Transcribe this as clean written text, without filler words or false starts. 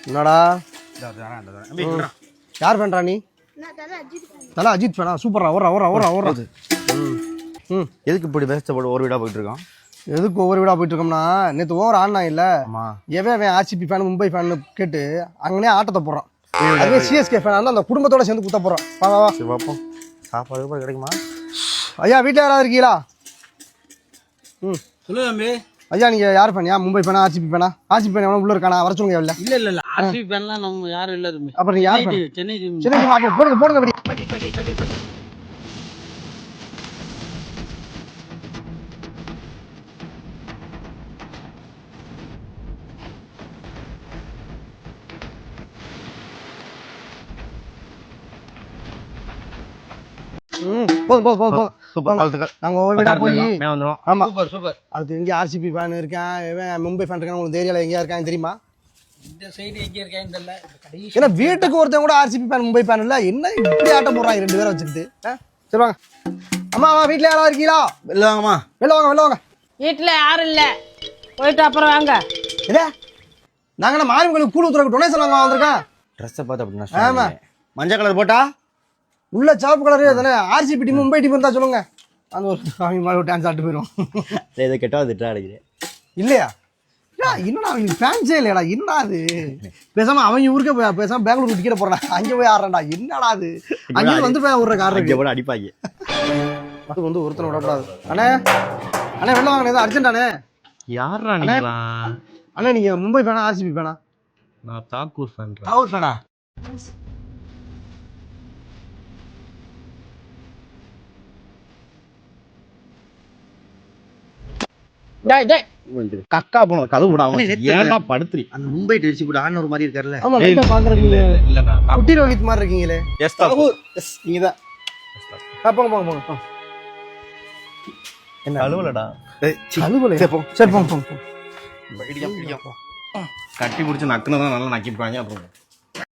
என்னடா யார் பண்றா நீ? தல அஜித் ஃபேனா? சூப்பரா ஓடுறா. எதுக்கு இப்படி பேசப்படு ஒரு வீடா போயிட்டு இருக்கோம்? எதுக்கு ஒவ்வொரு வீடா போயிட்டு இருக்கோம்னா, நேற்று ஓவர் ஆடினா இல்ல, எவன் ஆர்சிபி ஃபேன் மும்பை ஃபேன் கேட்டு அங்கனே ஆட்டத்தை போடுறான். அதே சிஎஸ்கே ஃபேன் அந்த குடும்பத்தோட சேர்ந்து குத்த போறான். வா சரி பார்ப்போம். சாப்பாடு கிடைக்குமா? ஐயா வீட்டில் யாராவது இருக்கீங்களா? சொல்லுங்க தம்பி. ஐயா நீங்க யார் ஃபேன்? மும்பை ஃபேனா ஆர்சிபி ஃபேனா? ஆர்சிபி ஃபேன் எவனோ உள்ள இருக்கானா? வர சொல்லுங்க. இல்ல ஆர்சிபி ஃபேன்லாம் நம்ம யாரும் இல்ல தம்பி. அப்புறம் நீ யார் ஃபேன்? சென்னை போடுங்க படி. போதும். நாங்க ஒவ்வொரு வீடா போய் ஆமா சூப்பர். அது எங்க ஆர்சிபி ஃபேன் இருக்கான், மும்பை ஃபேன் இருக்கான், உங்களுக்கு ஏரியால எங்கேயா இருக்கான்னு தெரியுமா? இந்த சைடு எங்க இருக்கான்னு தெரியல. ஏன்னா வீட்டுக்கு ஒருத்தன் கூட ஆர்சிபி ஃபேன் மும்பை ஃபேன் இல்ல, என்ன இப்படி ஆட்டம் போடுறாங்க 2 பேரை வச்சுக்கிட்டு? சரி வாங்க. அம்மா வீட்டுல யாராவது இருக்கீங்களா? வெளில வாங்கம்மா. வெளில வாங்க. வீட்டுல யாரும் இல்ல, போயிட்டு அப்புறம் வாங்க. இதே நாங்க மாரியம்மனுக்கு கூழ் ஊத்துறதுக்கு டொனேஷன் வாங்க வந்திருக்கோம். ட்ரெஸ்ஸை பார்த்து அப்படின்னா ஆமா. மஞ்சள் கலர் போட்டா உள்ள சிவப்பு கலரு தானே. ஆர்சிபி டீம் மும்பை டீம் இருந்தா சொல்லுங்க, அந்த ஒரு டான்ஸ் ஆட்டு போயிடும். இதை கெட்டாவது திட்டா அடிக்கிறேன் இல்லையா? என்னடா அவங்க ஃபேன்ஸே இல்லையாடா? என்னடா அது? பேசாம அவங்க ஊருக்கே பேசாம பெங்களூர் டிக்கெட் போறான், அங்கே போய் ஆடுறான்டா. என்னடா அது? அங்கே வந்து போய் ஒரு கார் இங்கே போட அடிப்பாங்க. அது வந்து ஒருத்தனை விடக்கூடாது. அண்ணே வெளில வாங்க, ஏதோ அர்ஜென்டானே. யாரா நீங்களா? அண்ணா நீங்க மும்பை ஃபேனா ஆர்சிபி ஃபேனா? நான் தாக்கூர் ஃபேன். தாக்கூர் ஃபேனா? கக்கா போன கதவு விடாம ஏன்டா படுத்துறீ? அந்த மும்பை டெல்சி கூட ஆன ஒரு மாதிரி இருக்காருல்ல. ஆமா லைட்டா பாக்குறீங்க. இல்லடா குட்டி ரோஹித் மாதிரி இருக்கீங்களே. எஸ் தாக்கூர். எஸ் நீங்க தான். போங்க. என்ன அலுவலடா? அலுவலை. சரி போங்க. கட்டி பிடிச்சி நக்குனதான் நல்லா நக்கிப்பாங்க. அப்புறம்